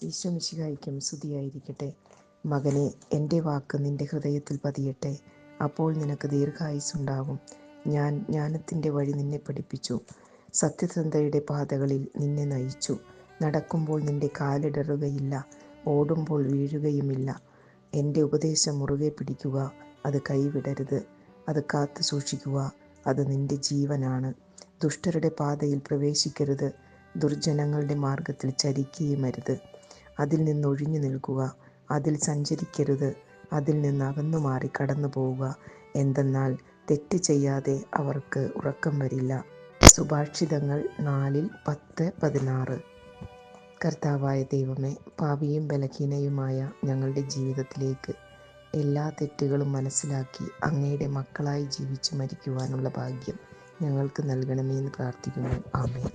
ഈശോ മിശിഹായ്ക്കും സ്തുതിയായിരിക്കട്ടെ. മകനെ, എൻ്റെ വാക്ക് നിൻ്റെ ഹൃദയത്തിൽ പതിയട്ടെ. അപ്പോൾ നിനക്ക് ദീർഘായുസ്സുണ്ടാകും. ഞാൻ ജ്ഞാനത്തിൻ്റെ വഴി നിന്നെ പഠിപ്പിച്ചു, സത്യസന്ധതയുടെ പാതകളിൽ നിന്നെ നയിച്ചു. നടക്കുമ്പോൾ നിൻ്റെ കാലിടറുകയില്ല, ഓടുമ്പോൾ വീഴുകയുമില്ല. എൻ്റെ ഉപദേശം മുറുകെ പിടിക്കുക, അത് കൈവിടരുത്. അത് കാത്തു സൂക്ഷിക്കുക, അത് നിൻ്റെ ജീവനാണ്. ദുഷ്ടരുടെ പാതയിൽ പ്രവേശിക്കരുത്, ദുർജനങ്ങളുടെ മാർഗത്തിൽ ചരിക്കുകയുമരുത്. അതിൽ നിന്നൊഴിഞ്ഞു നിൽക്കുക, അതിൽ സഞ്ചരിക്കരുത്. അതിൽ നിന്ന് അകന്നു മാറി കടന്നു പോവുക. എന്തെന്നാൽ തെറ്റ് ചെയ്യാതെ അവർക്ക് ഉറക്കം വരില്ല. സുഭാഷിതങ്ങൾ 4:10-16. കർത്താവായ ദൈവമേ, പാപിയും ബലഹീനയുമായ ഞങ്ങളുടെ ജീവിതത്തിലേക്ക് എല്ലാ തെറ്റുകളും മനസ്സിലാക്കി അങ്ങയുടെ മക്കളായി ജീവിച്ച് മരിക്കുവാനുള്ള ഭാഗ്യം ഞങ്ങൾക്ക് നൽകണമേ എന്ന് പ്രാർത്ഥിക്കുന്നു. ആമേൻ.